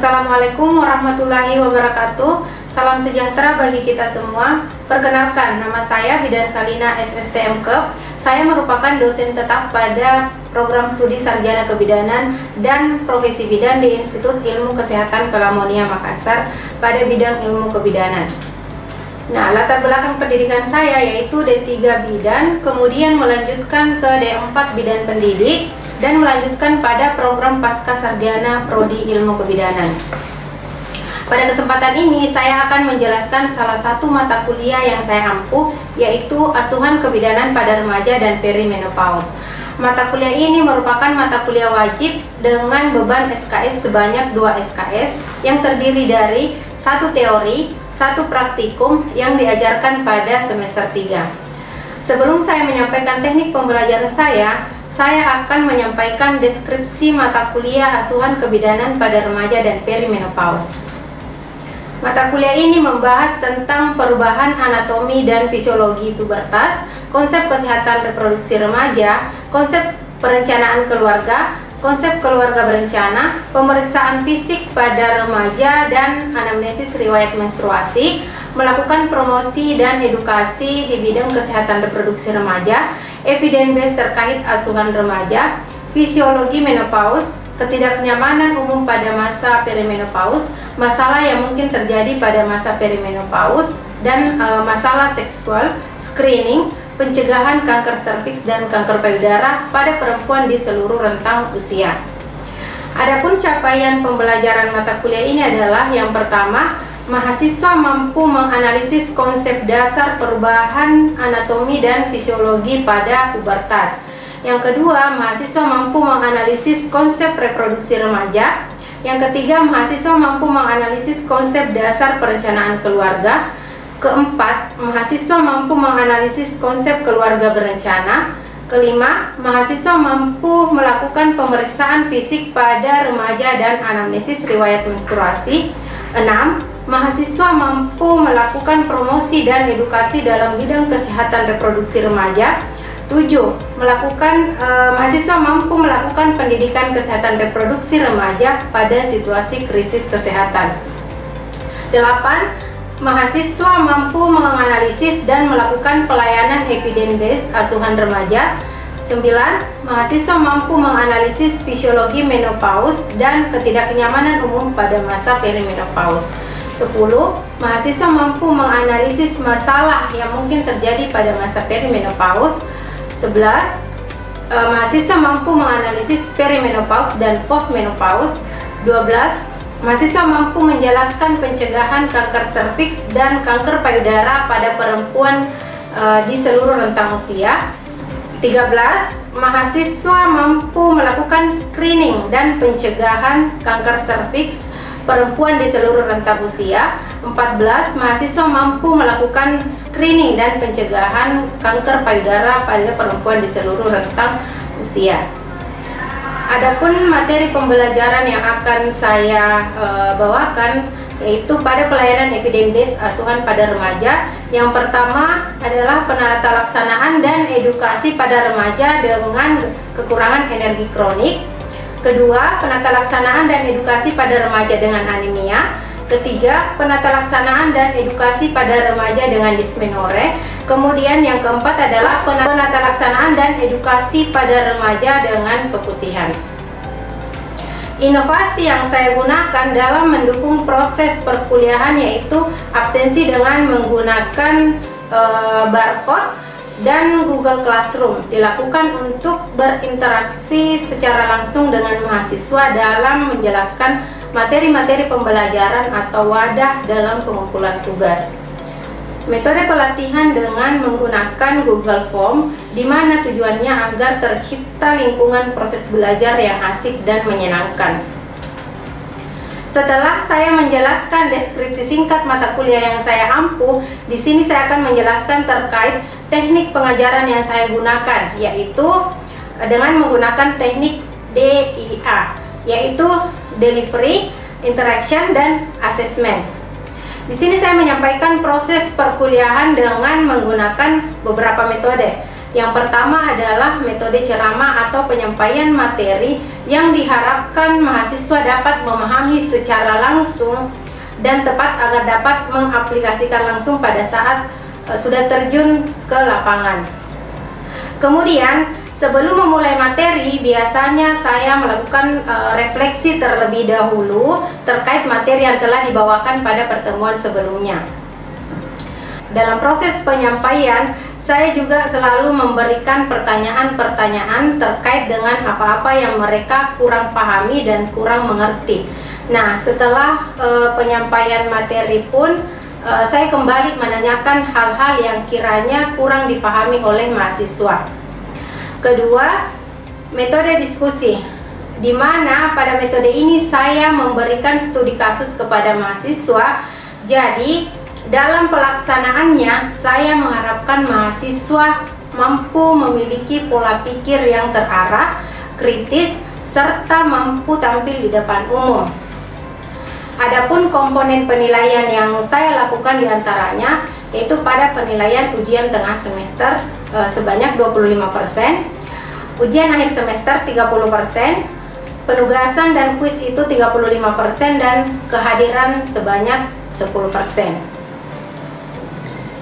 Assalamualaikum warahmatullahi wabarakatuh. Salam sejahtera bagi kita semua. Perkenalkan, nama saya Bidan Salina SSTM Kep. Saya merupakan dosen tetap pada program studi sarjana kebidanan dan profesi bidan di Institut Ilmu Kesehatan Pelamonia Makassar pada bidang ilmu kebidanan. Nah, latar belakang pendidikan saya yaitu D3 Bidan, kemudian melanjutkan ke D4 Bidan Pendidik, dan melanjutkan pada program Pasca Sarjana Prodi Ilmu Kebidanan. Pada kesempatan ini, saya akan menjelaskan salah satu mata kuliah yang saya ampuh, yaitu Asuhan Kebidanan pada Remaja dan Perimenopause. Mata kuliah ini merupakan mata kuliah wajib dengan beban SKS sebanyak 2 SKS yang terdiri dari 1 teori, 1 praktikum yang diajarkan pada semester 3. Sebelum saya menyampaikan teknik pembelajaran saya akan menyampaikan deskripsi mata kuliah Asuhan Kebidanan pada Remaja dan Perimenopause. Mata kuliah ini membahas tentang perubahan anatomi dan fisiologi pubertas, konsep kesehatan reproduksi remaja, konsep perencanaan keluarga, konsep keluarga berencana, pemeriksaan fisik pada remaja dan anamnesis riwayat menstruasi, melakukan promosi dan edukasi di bidang kesehatan reproduksi remaja, evidence base terkait asuhan remaja, fisiologi menopause, ketidaknyamanan umum pada masa perimenopause, masalah yang mungkin terjadi pada masa perimenopause, dan masalah seksual, screening, pencegahan kanker serviks dan kanker payudara pada perempuan di seluruh rentang usia. Adapun capaian pembelajaran mata kuliah ini adalah yang pertama, mahasiswa mampu menganalisis konsep dasar perubahan anatomi dan fisiologi pada pubertas. Yang kedua, mahasiswa mampu menganalisis konsep reproduksi remaja. Yang ketiga, mahasiswa mampu menganalisis konsep dasar perencanaan keluarga. Keempat, mahasiswa mampu menganalisis konsep keluarga berencana. Kelima, mahasiswa mampu melakukan pemeriksaan fisik pada remaja dan anamnesis riwayat menstruasi. 6. Mahasiswa mampu melakukan promosi dan edukasi dalam bidang kesehatan reproduksi remaja. 7. Mahasiswa mampu melakukan pendidikan kesehatan reproduksi remaja pada situasi krisis kesehatan. 8. Mahasiswa mampu menganalisis dan melakukan pelayanan evidence based asuhan remaja. 9. Mahasiswa mampu menganalisis fisiologi menopause dan ketidaknyamanan umum pada masa perimenopause. 10. Mahasiswa mampu menganalisis masalah yang mungkin terjadi pada masa perimenopause. 11. Mahasiswa mampu menganalisis perimenopause dan postmenopause. 12. Mahasiswa mampu menjelaskan pencegahan kanker serviks dan kanker payudara pada perempuan di seluruh rentang usia. 13. Mahasiswa mampu melakukan screening dan pencegahan kanker serviks perempuan di seluruh rentang usia. 14. Mahasiswa mampu melakukan screening dan pencegahan kanker payudara pada perempuan di seluruh rentang usia. Adapun materi pembelajaran yang akan saya bawakan yaitu pada pelayanan evidence based asuhan pada remaja. Yang pertama adalah penata laksanaan dan edukasi pada remaja dengan kekurangan energi kronik. Kedua, penata laksanaan dan edukasi pada remaja dengan anemia. Ketiga, penata laksanaan dan edukasi pada remaja dengan dismenore. Kemudian yang keempat adalah penata laksanaan dan edukasi pada remaja dengan keputihan. Inovasi yang saya gunakan dalam mendukung proses perkuliahan yaitu absensi dengan menggunakan barcode dan Google Classroom dilakukan untuk berinteraksi secara langsung dengan mahasiswa dalam menjelaskan materi-materi pembelajaran atau wadah dalam pengumpulan tugas. Metode pelatihan dengan menggunakan Google Form, di mana tujuannya agar tercipta lingkungan proses belajar yang asik dan menyenangkan. Setelah saya menjelaskan deskripsi singkat mata kuliah yang saya ampuh, di sini saya akan menjelaskan terkait teknik pengajaran yang saya gunakan, yaitu dengan menggunakan teknik DIA, yaitu Delivery, Interaction, dan Assessment. Di sini saya menyampaikan proses perkuliahan dengan menggunakan beberapa metode. Yang pertama adalah metode ceramah atau penyampaian materi yang diharapkan mahasiswa dapat memahami secara langsung dan tepat agar dapat mengaplikasikan langsung pada saat sudah terjun ke lapangan. Kemudian, sebelum memulai materi, biasanya saya melakukan refleksi terlebih dahulu terkait materi yang telah dibawakan pada pertemuan sebelumnya. Dalam proses penyampaian, saya juga selalu memberikan pertanyaan-pertanyaan terkait dengan apa-apa yang mereka kurang pahami dan kurang mengerti. Nah, setelah penyampaian materi pun, saya kembali menanyakan hal-hal yang kiranya kurang dipahami oleh mahasiswa. Kedua, metode diskusi, di mana pada metode ini saya memberikan studi kasus kepada mahasiswa. Jadi, dalam pelaksanaannya, saya mengharapkan mahasiswa mampu memiliki pola pikir yang terarah, kritis, serta mampu tampil di depan umum. Adapun komponen penilaian yang saya lakukan diantaranya yaitu pada penilaian ujian tengah semester sebanyak 25%, ujian akhir semester 30%, penugasan dan kuis itu 35%, dan kehadiran sebanyak 10%.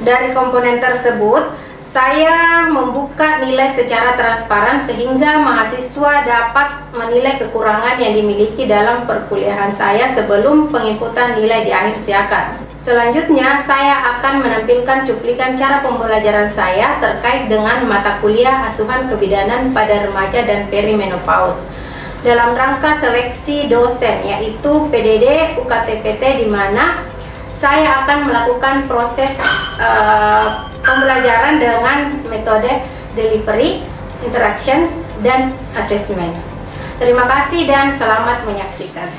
Dari komponen tersebut, saya membuka nilai secara transparan sehingga mahasiswa dapat menilai kekurangan yang dimiliki dalam perkuliahan saya sebelum penginputan nilai di akhir siakan. Selanjutnya, saya akan menampilkan cuplikan cara pembelajaran saya terkait dengan mata kuliah asuhan kebidanan pada remaja dan perimenopause dalam rangka seleksi dosen, yaitu PDD UKTPT, di mana saya akan melakukan proses pembelajaran dengan metode delivery, interaction, dan assessment. Terima kasih dan selamat menyaksikan.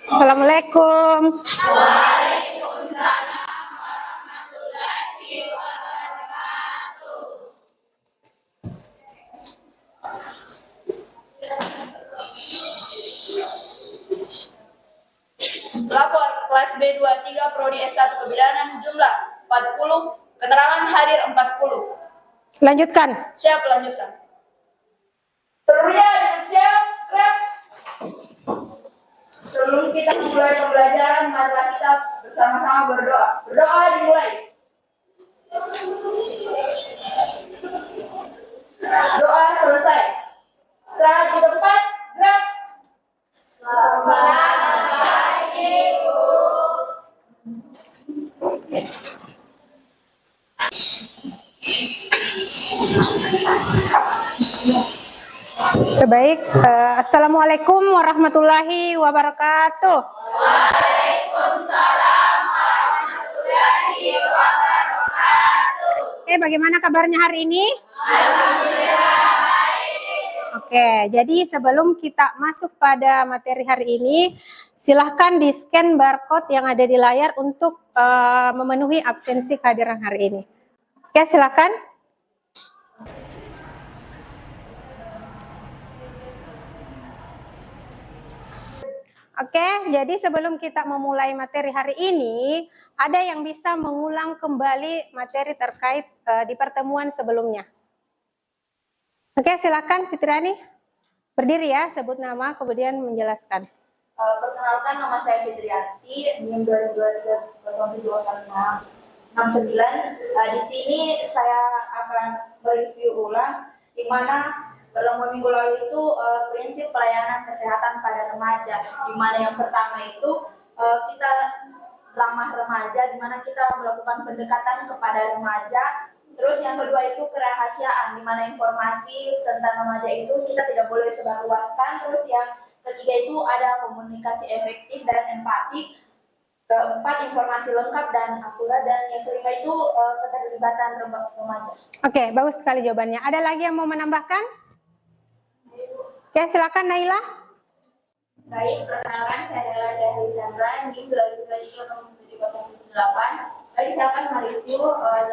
Assalamualaikum. Waalaikumsalam warahmatullahi wabarakatuh. Lapor kelas B23 Prodi S1 Kebidanan jumlah 40, keterangan hadir 40. Lanjutkan. Siap, lanjutkan. Seluruhnya siap, rep. Sebelum kita mulai pembelajaran, mari kita bersama-sama berdoa. Berdoa dimulai. Doa selesai. Saat di tempat, gerak. Selamat pagi, Guru. Baik. Assalamualaikum warahmatullahi wabarakatuh. Waalaikumsalam warahmatullahi wabarakatuh. Bagaimana kabarnya hari ini? Alhamdulillah baik. Oke, jadi sebelum kita masuk pada materi hari ini, silahkan di-scan barcode yang ada di layar untuk memenuhi absensi kehadiran hari ini. Oke, silakan. Oke, jadi sebelum kita memulai materi hari ini, ada yang bisa mengulang kembali materi terkait di pertemuan sebelumnya. Oke, silakan Fitriani. Berdiri ya, sebut nama, kemudian menjelaskan. Perkenalkan, nama saya Fitrianti, NIM 2023070169. Di sini saya akan mereview ulang di mana pertemuan minggu lalu itu prinsip pelayanan kesehatan pada remaja, di mana yang pertama itu kita ramah remaja, di mana kita melakukan pendekatan kepada remaja. Terus yang kedua itu kerahasiaan, di mana informasi tentang remaja itu kita tidak boleh sebarluaskan. Terus yang ketiga itu ada komunikasi efektif dan empati. Keempat, informasi lengkap dan akurat. Dan yang kelima itu keterlibatan remaja. Oke, bagus sekali jawabannya. Ada lagi yang mau menambahkan? Oke, silakan Naila. Baik, perkenalkan saya adalah Syahri Sandra, NIM 20230708. Tadi saya akan mereview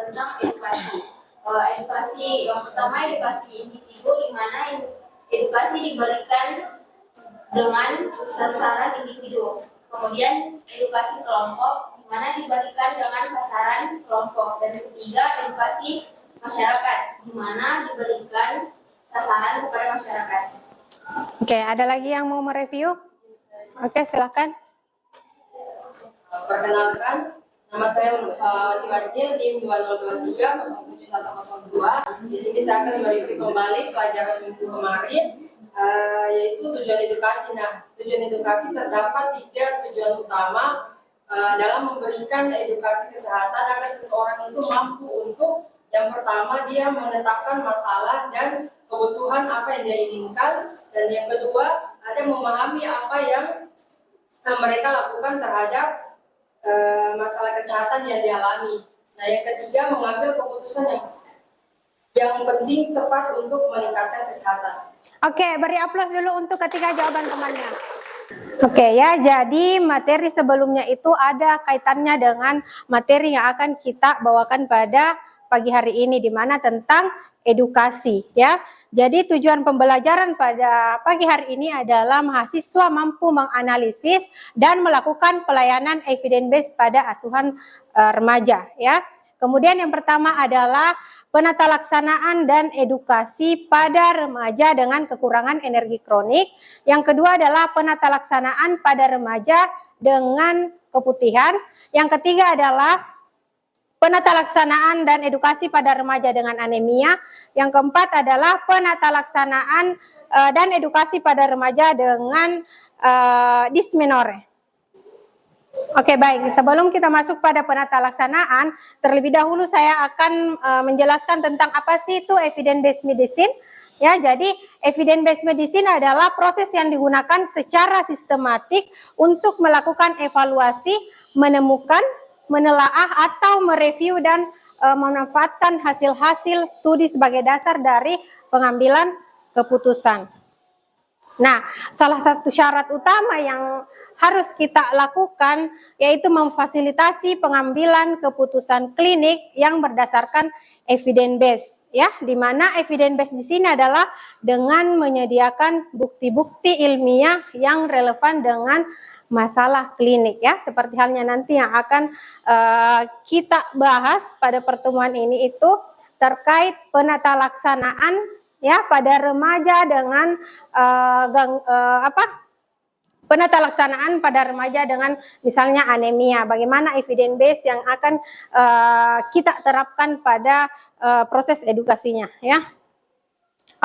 tentang edukasi. Edukasi yang pertama, edukasi individu, di mana edukasi diberikan dengan sasaran individu. Kemudian edukasi kelompok, di mana diberikan dengan sasaran kelompok. Dan ketiga, edukasi masyarakat, di mana diberikan sasaran kepada masyarakat. Oke, ada lagi yang mau mereview? Oke, silakan. Perkenalkan, nama saya Tiwadil, NIM 2023 07102. Di sini saya akan mereview kembali pelajaran minggu kemarin, yaitu tujuan edukasi. Nah, tujuan edukasi terdapat 3 tujuan utama dalam memberikan edukasi kesehatan agar seseorang itu mampu untuk yang pertama dia menetapkan masalah dan kebutuhan apa yang dia inginkan, dan yang kedua ada memahami apa yang mereka lakukan terhadap masalah kesehatan yang dialami. Nah, yang ketiga mengambil keputusan yang penting tepat untuk meningkatkan kesehatan. Oke, beri aplaus dulu untuk ketiga jawaban temannya. Oke ya, jadi materi sebelumnya itu ada kaitannya dengan materi yang akan kita bawakan pada pagi hari ini, di mana tentang edukasi ya. Jadi tujuan pembelajaran pada pagi hari ini adalah mahasiswa mampu menganalisis dan melakukan pelayanan evidence based pada asuhan remaja ya. Kemudian yang pertama adalah penata laksanaan dan edukasi pada remaja dengan kekurangan energi kronik. Yang kedua adalah penata laksanaan pada remaja dengan keputihan. Yang ketiga adalah penata laksanaan dan edukasi pada remaja dengan anemia. Yang keempat adalah penata laksanaan dan edukasi pada remaja dengan dysmenorrhea. Oke, baik. Sebelum kita masuk pada penata laksanaan, terlebih dahulu saya akan menjelaskan tentang apa sih itu evidence based medicine. Ya, jadi evidence based medicine adalah proses yang digunakan secara sistematik untuk melakukan evaluasi, menemukan, menelaah atau mereview dan memanfaatkan hasil-hasil studi sebagai dasar dari pengambilan keputusan. Nah, salah satu syarat utama yang harus kita lakukan yaitu memfasilitasi pengambilan keputusan klinik yang berdasarkan evidence based ya, di mana evidence based di sini adalah dengan menyediakan bukti-bukti ilmiah yang relevan dengan masalah klinik ya, seperti halnya nanti yang akan kita bahas pada pertemuan ini itu terkait penata laksanaan ya pada remaja dengan penata laksanaan pada remaja dengan misalnya anemia. Bagaimana evidence base yang akan kita terapkan pada proses edukasinya ya.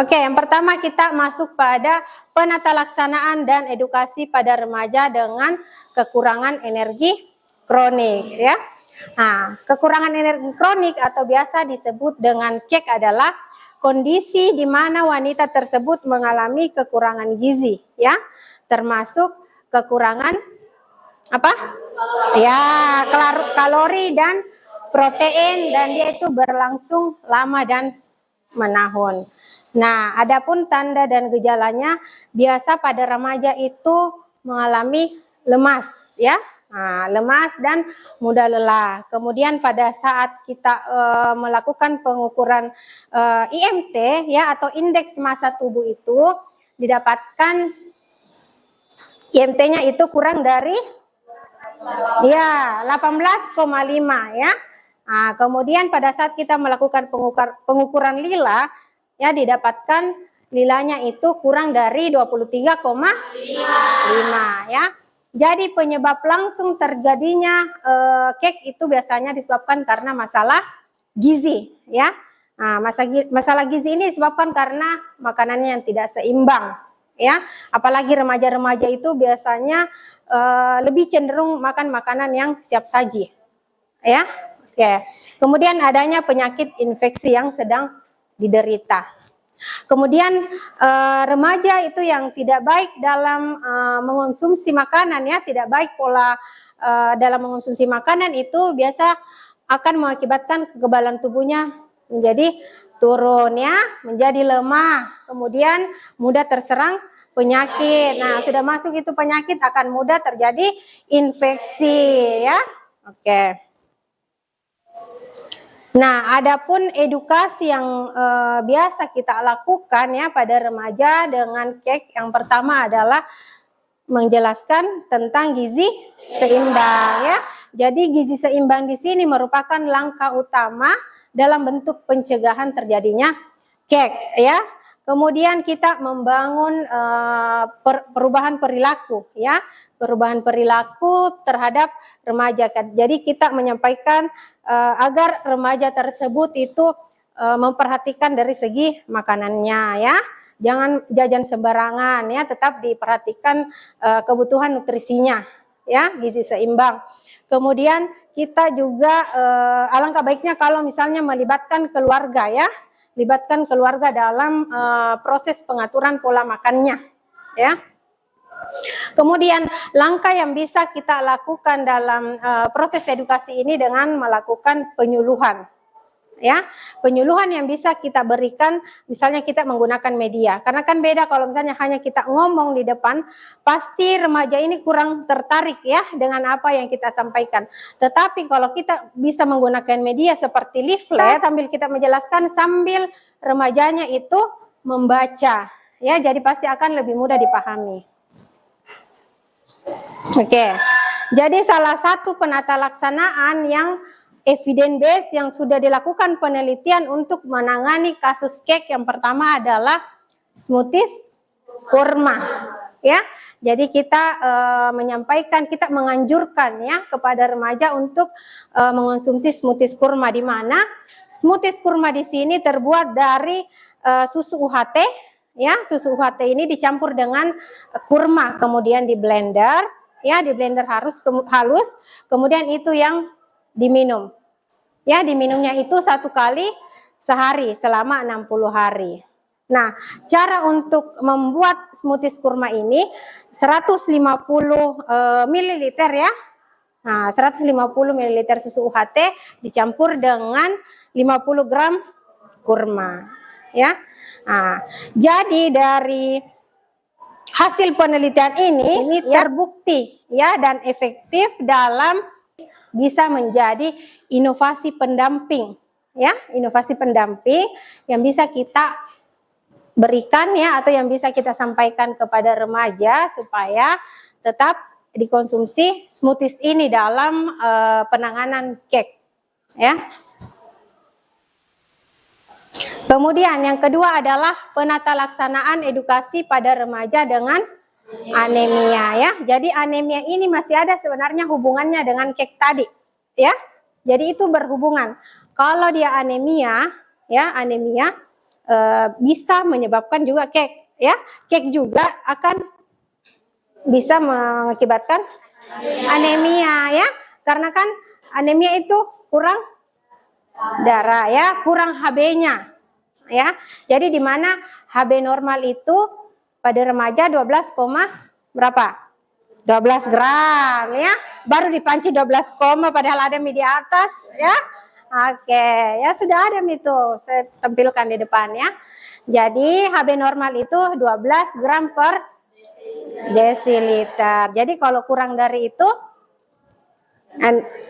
Oke, yang pertama kita masuk pada penata laksanaan dan edukasi pada remaja dengan kekurangan energi kronik ya. Nah, kekurangan energi kronik atau biasa disebut dengan KEK adalah kondisi di mana wanita tersebut mengalami kekurangan gizi ya, termasuk kekurangan apa? Ya, kalori dan protein, dan dia itu berlangsung lama dan menahun. Nah, adapun tanda dan gejalanya biasa pada remaja itu mengalami lemas ya. Nah, lemas dan mudah lelah. Kemudian pada saat kita melakukan pengukuran IMT ya atau indeks massa tubuh itu didapatkan IMT-nya itu kurang dari ya 18,5 ya. Nah, kemudian pada saat kita melakukan pengukuran lila ya didapatkan lilanya itu kurang dari 23,5 ya. Jadi penyebab langsung terjadinya KEK itu biasanya disebabkan karena masalah gizi ya. Nah, masalah gizi ini disebabkan karena makanannya yang tidak seimbang ya. Apalagi remaja-remaja itu biasanya lebih cenderung makan makanan yang siap saji ya. Oke. Kemudian adanya penyakit infeksi yang sedang diderita. Kemudian remaja itu yang tidak baik dalam mengonsumsi makanan ya, tidak baik pola dalam mengonsumsi makanan itu biasa akan mengakibatkan kekebalan tubuhnya menjadi turun ya, menjadi lemah, kemudian mudah terserang penyakit. Nah, sudah masuk itu penyakit akan mudah terjadi infeksi ya. Oke. Nah, adapun edukasi yang biasa kita lakukan ya pada remaja dengan KEK, yang pertama adalah menjelaskan tentang gizi seimbang ya. Jadi gizi seimbang di sini merupakan langkah utama dalam bentuk pencegahan terjadinya kek ya. Kemudian kita membangun perubahan perilaku ya, perubahan perilaku terhadap remaja. Jadi kita menyampaikan agar remaja tersebut itu memperhatikan dari segi makanannya ya. Jangan jajan sembarangan ya, tetap diperhatikan kebutuhan nutrisinya ya, gizi seimbang. Kemudian kita juga alangkah baiknya kalau misalnya melibatkan keluarga ya, libatkan keluarga dalam proses pengaturan pola makannya ya. Kemudian langkah yang bisa kita lakukan dalam proses edukasi ini dengan melakukan penyuluhan. Ya, penyuluhan yang bisa kita berikan, misalnya kita menggunakan media, karena kan beda kalau misalnya hanya kita ngomong di depan, pasti remaja ini kurang tertarik ya dengan apa yang kita sampaikan. Tetapi kalau kita bisa menggunakan media seperti leaflet, sambil kita menjelaskan, sambil remajanya itu membaca, ya, jadi pasti akan lebih mudah dipahami. Oke, jadi salah satu penata laksanaan yang evidence based yang sudah dilakukan penelitian untuk menangani kasus kek yang pertama adalah smoothies kurma ya. Jadi kita menyampaikan, kita menganjurkan ya kepada remaja untuk mengonsumsi smoothies kurma, di mana smoothies kurma di sini terbuat dari susu UHT ya. Susu UHT ini dicampur dengan kurma, kemudian di blender ya, di blender halus, kemudian itu yang diminum. Ya, diminumnya itu 1 kali sehari selama 60 hari. Nah, cara untuk membuat smoothies kurma ini 150 ml ya. Nah, 150 ml susu UHT dicampur dengan 50 gram kurma ya. Nah, jadi dari hasil penelitian ini terbukti ya dan efektif dalam bisa menjadi inovasi pendamping ya, inovasi pendamping yang bisa kita berikan ya, atau yang bisa kita sampaikan kepada remaja supaya tetap dikonsumsi smoothies ini dalam penanganan kek ya. Kemudian yang kedua adalah penata laksanaan edukasi pada remaja dengan anemia ya. Jadi anemia ini masih ada sebenarnya hubungannya dengan kek tadi ya. Jadi itu berhubungan. Kalau dia anemia ya, anemia bisa menyebabkan juga kek ya. Kek juga akan bisa mengakibatkan anemia ya. Karena kan anemia itu kurang darah ya, kurang HB-nya ya. Jadi di mana HB normal itu pada remaja 12, berapa? 12 gram ya. Baru dipanci 12, padahal ada mie di atas ya. Oke, ya sudah ada mie itu. Saya tampilkan di depan ya. Jadi HB normal itu 12 gram per desiliter. Jadi kalau kurang dari itu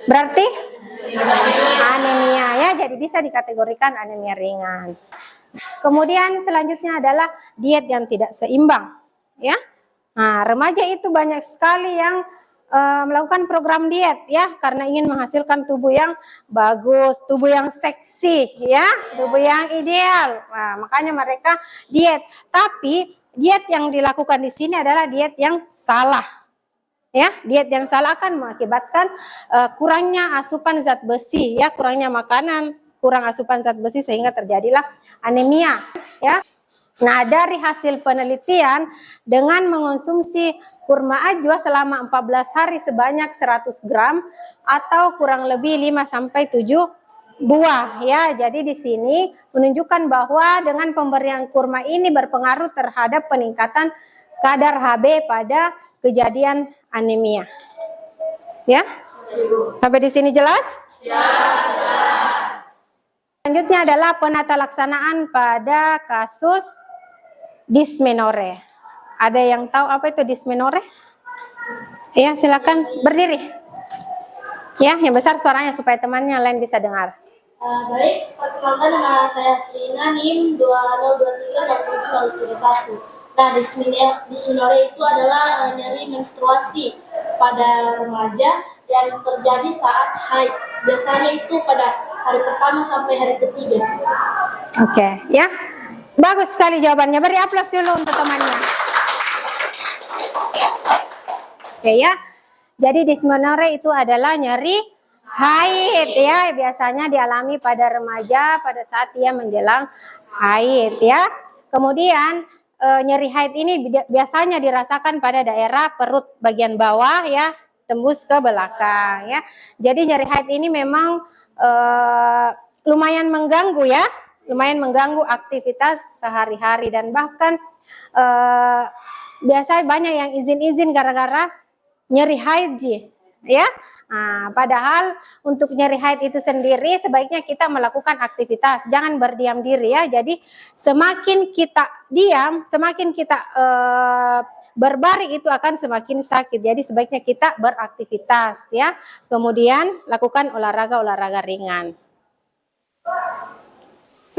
berarti anemia ya. Jadi bisa dikategorikan anemia ringan. Kemudian selanjutnya adalah diet yang tidak seimbang ya. Nah, remaja itu banyak sekali yang melakukan program diet ya, karena ingin menghasilkan tubuh yang bagus, tubuh yang seksi ya, tubuh yang ideal. Nah, makanya mereka diet. Tapi diet yang dilakukan di sini adalah diet yang salah. Ya, diet yang salah akan mengakibatkan kurangnya asupan zat besi ya, kurangnya makanan, kurang asupan zat besi sehingga terjadilah anemia ya. Nah, dari hasil penelitian dengan mengonsumsi kurma ajwa selama 14 hari sebanyak 100 gram atau kurang lebih 5 sampai 7 buah ya. Jadi di sini menunjukkan bahwa dengan pemberian kurma ini berpengaruh terhadap peningkatan kadar HB pada kejadian anemia. Ya? Sampai di sini jelas? Jelas. Selanjutnya adalah penata laksanaan pada kasus dysmenorrhea. Ada yang tahu apa itu dysmenorrhea? Ya, silakan berdiri. Ya, yang besar suaranya supaya temannya lain bisa dengar. Baik, perkenalkan nama saya Srina, NIM 2023-27-21. Nah, dysmenorrhea itu adalah nyeri menstruasi pada remaja yang terjadi saat haid. Biasanya itu pada hari pertama sampai hari ketiga. Oke, ya. Bagus sekali jawabannya. Beri aplaus dulu untuk temannya. Oke ya. Jadi dysmenorrhea itu adalah nyeri haid ya. Biasanya dialami pada remaja pada saat dia menjelang haid ya. Kemudian nyeri haid ini biasanya dirasakan pada daerah perut bagian bawah ya, tembus ke belakang ya. Jadi nyeri haid ini memang lumayan mengganggu ya. Lumayan mengganggu aktivitas sehari-hari dan bahkan biasanya banyak yang izin-izin gara-gara nyeri haid ya. Nah, padahal untuk nyeri haid itu sendiri sebaiknya kita melakukan aktivitas, jangan berdiam diri ya. Jadi semakin kita diam, semakin kita berbaring itu akan semakin sakit. Jadi sebaiknya kita beraktivitas ya. Kemudian lakukan olahraga ringan.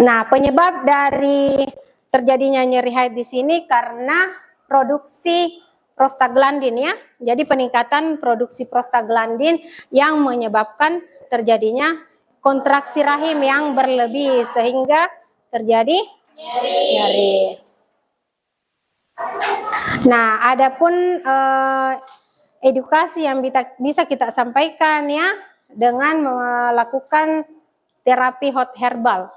Nah, penyebab dari terjadinya nyeri haid di sini karena produksi prostaglandin ya. Jadi peningkatan produksi prostaglandin yang menyebabkan terjadinya kontraksi rahim yang berlebih sehingga terjadi nyeri. Nah, adapun edukasi yang bisa kita sampaikan ya dengan melakukan terapi hot herbal.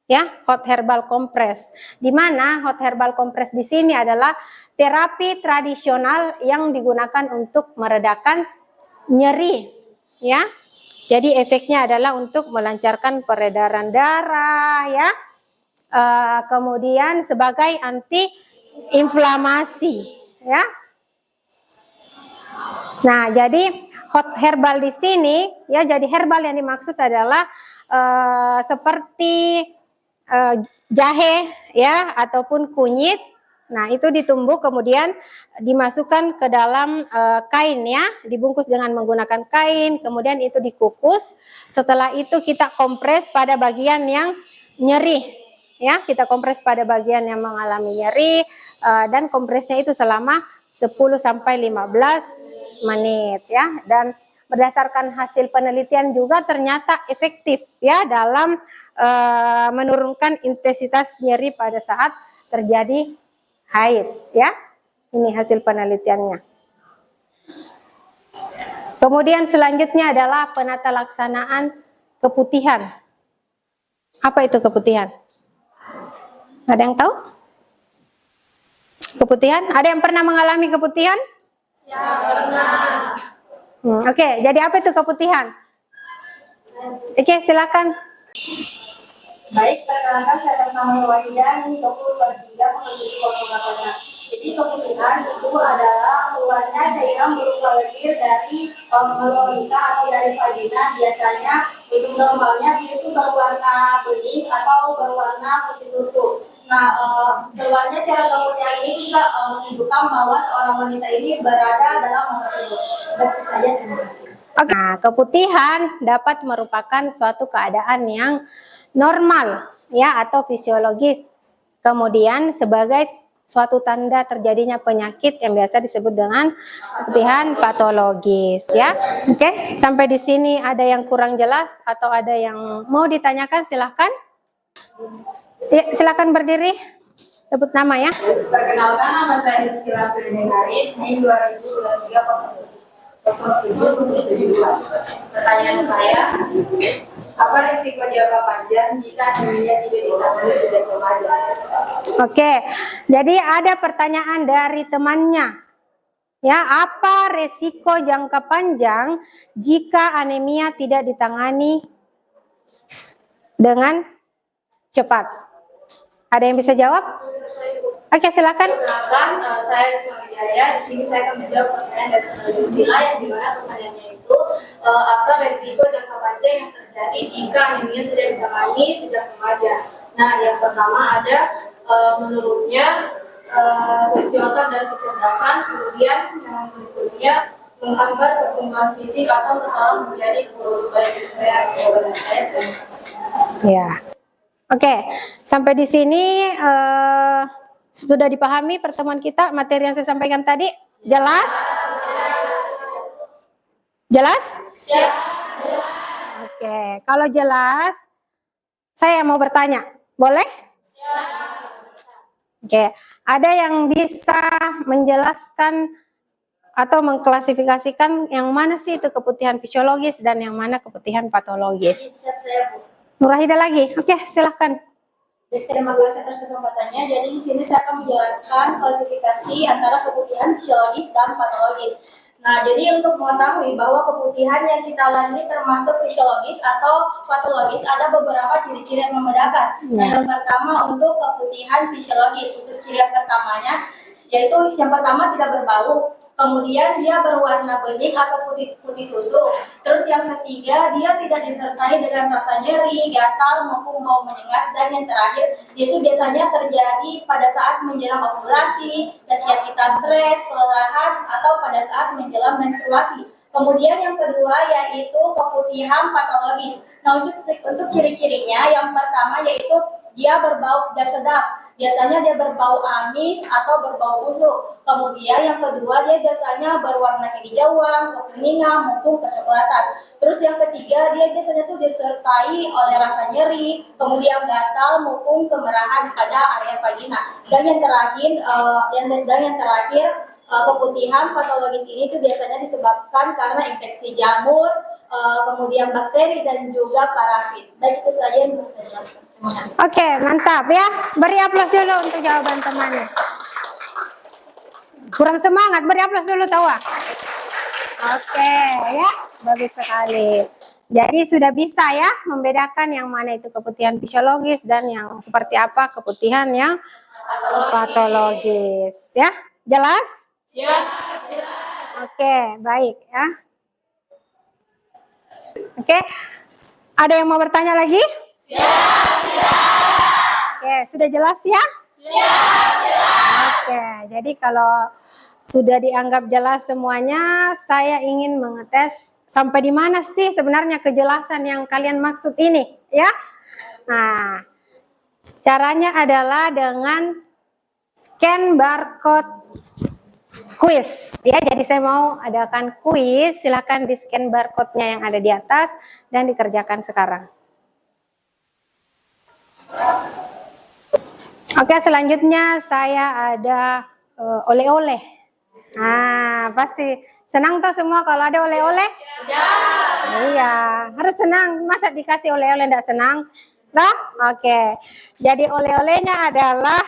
Ya, hot herbal compress. Di mana hot herbal compress di sini adalah terapi tradisional yang digunakan untuk meredakan nyeri, ya. Jadi efeknya adalah untuk melancarkan peredaran darah, ya. Kemudian sebagai anti inflamasi, ya. Nah, jadi hot herbal di sini, ya, jadi herbal yang dimaksud adalah seperti jahe ya ataupun kunyit. Nah, itu ditumbuk kemudian dimasukkan ke dalam kain ya, dibungkus dengan menggunakan kain, kemudian itu dikukus. Setelah itu kita kompres pada bagian yang nyeri ya, kita kompres pada bagian yang mengalami nyeri dan kompresnya itu selama 10 sampai 15 menit ya. Dan berdasarkan hasil penelitian juga ternyata efektif ya dalam menurunkan intensitas nyeri pada saat terjadi haid ya. Ini hasil penelitiannya. Kemudian selanjutnya adalah penata laksanaan keputihan. Apa itu keputihan? Ada yang tahu? Keputihan? Ada yang pernah mengalami keputihan? Ya, pernah. Oke, jadi apa itu keputihan? Oke, silakan. Baik, perkenalkan saya nama Wahidah, ini 23 mengenai formulatornya. Jadi keputihan itu adalah keluarnya cairan berupa lendir dari melonika atau dari vagina. Biasanya untuk normalnya tisu berwarna bening atau berwarna putih susu. Nah, keluarnya cairan keputihan ini juga menunjukkan bahwa seorang wanita ini berada dalam masa tersebut. Begitu saja, terima kasih. Nah, keputihan dapat merupakan suatu keadaan yang normal ya atau fisiologis. Kemudian sebagai suatu tanda terjadinya penyakit yang biasa disebut dengan keputihan patologis ya. Oke, sampai di sini ada yang kurang jelas atau ada yang mau ditanyakan silahkan. Ya, silakan berdiri. Sebut nama ya. Perkenalkan, nama saya Rizky Lafrine Haris, NIM 2023-07-72. Pertanyaan saya, apa risiko jangka panjang jika anemia tidak ditangani sejak remaja? Oke, jadi ada pertanyaan dari temannya. Ya, apa resiko jangka panjang jika anemia tidak ditangani dengan cepat? Ada yang bisa jawab? Oke, silakan. Perkenalkan, saya Rizky Wijaya. Di sini saya akan menjawab pertanyaan dari saudara Rizkila yang dimana pertanyaannya itu apa resiko jangka panjang yang terjadi jika anemia tidak ditangani sejak remaja. Nah, yang pertama ada menurunnya fisioter dan kecerdasan, kemudian yang berikutnya menghambat pertumbuhan fisik atau seseorang menjadi kurus. Baik, jawaban saya. Terima kasih. Ya. Oke, sampai di sini sudah dipahami pertemuan kita, materi yang saya sampaikan tadi? Jelas? Jelas? Oke, kalau jelas, saya mau bertanya, boleh? Oke, ada yang bisa menjelaskan atau mengklasifikasikan yang mana sih itu keputihan fisiologis dan yang mana keputihan patologis? Siap saya, Bu. Nurahida lagi, oke silahkan. Baik, terima kasih atas kesempatannya. Jadi di sini saya akan menjelaskan klasifikasi antara keputihan fisiologis dan patologis. Nah, jadi untuk mengetahui bahwa keputihan yang kita alami termasuk fisiologis atau patologis, ada beberapa ciri-ciri yang membedakan. Nah, yang pertama untuk keputihan fisiologis, untuk ciri yang pertamanya, yaitu yang pertama tidak berbau, kemudian dia berwarna bening atau putih susu. Terus yang ketiga, dia tidak disertai dengan rasa nyeri, gatal, maupun bau menyengat. Dan yang terakhir, itu biasanya terjadi pada saat menjelang ovulasi, ketika kita stres, kelelahan, atau pada saat menjelang menstruasi. Kemudian yang kedua yaitu keputihan patologis. Nah, untuk ciri-cirinya, yang pertama yaitu dia berbau tidak sedap. Biasanya dia berbau amis atau berbau busuk. Kemudian yang kedua, dia biasanya berwarna kehijauan, kekuningan, maupun kecoklatan. Terus yang ketiga, dia biasanya tuh disertai oleh rasa nyeri, kemudian gatal maupun kemerahan pada area vagina. Dan yang terakhir, keputihan patologis ini tuh biasanya disebabkan karena infeksi jamur, kemudian bakteri dan juga parasit. Dan itu saja yang bisa saya jelaskan. Terima kasih. Oke, mantap ya. Beri aplaus dulu untuk jawaban temannya. Kurang semangat, beri aplaus dulu Tawa. Oke, ya. Bagus sekali. Jadi sudah bisa ya membedakan yang mana itu keputihan fisiologis dan yang seperti apa keputihan yang patologis. Ya, jelas? Siap. Oke, baik ya. Oke, ada yang mau bertanya lagi? Oke, sudah jelas ya? Oke, jadi kalau sudah dianggap jelas semuanya, saya ingin mengetes sampai di mana sih sebenarnya kejelasan yang kalian maksud ini, ya? Nah, caranya adalah dengan scan barcode quiz, ya. Jadi saya mau adakan quiz, silakan di scan barcode-nya yang ada di atas dan dikerjakan sekarang. Oke, selanjutnya saya ada oleh-oleh. Nah, pasti senang tuh semua kalau ada oleh-oleh? Iya, harus senang. Masa dikasih oleh-oleh enggak senang? Nah, oke. Jadi oleh-olehnya adalah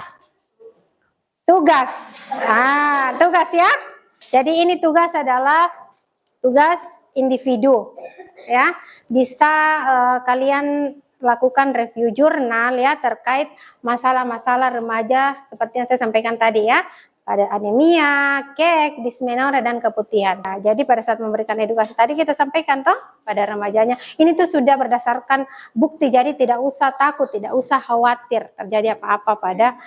tugas. Ah, tugas ya. Jadi ini tugas adalah tugas individu. Ya, bisa kalian lakukan review jurnal ya terkait masalah-masalah remaja seperti yang saya sampaikan tadi ya, pada anemia, kek, dysmenorrhea dan keputihan. Nah, jadi pada saat memberikan edukasi tadi kita sampaikan toh pada remajanya ini tuh sudah berdasarkan bukti, jadi tidak usah takut, tidak usah khawatir terjadi apa-apa pada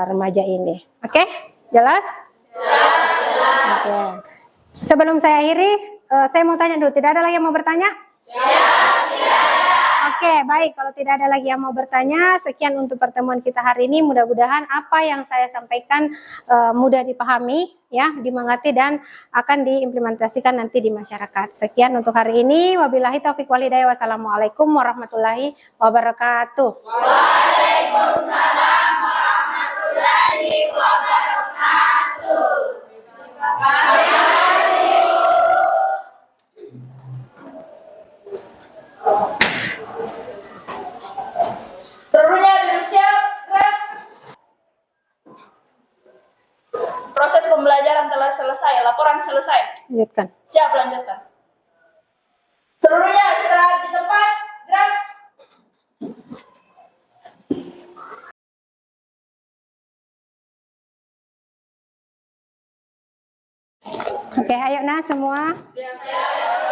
remaja ini. Oke, jelas? Oke. Sebelum saya akhiri, saya mau tanya dulu, tidak ada lagi yang mau bertanya? Oke, baik. Kalau tidak ada lagi yang mau bertanya, sekian untuk pertemuan kita hari ini. Mudah-mudahan apa yang saya sampaikan mudah dipahami, ya, dimengerti dan akan diimplementasikan nanti di masyarakat. Sekian untuk hari ini. Wabillahi taufiq walhidayah. Wassalamualaikum warahmatullahi wabarakatuh. Waalaikumsalam warahmatullahi wabarakatuh. Seluruhnya duduk siap, gerak. Proses pembelajaran telah selesai, laporan selesai. Lanjutkan. Siap, lanjutkan. Seluruhnya istirahat di tempat, gerak. Oke, ayo nah semua. Siap.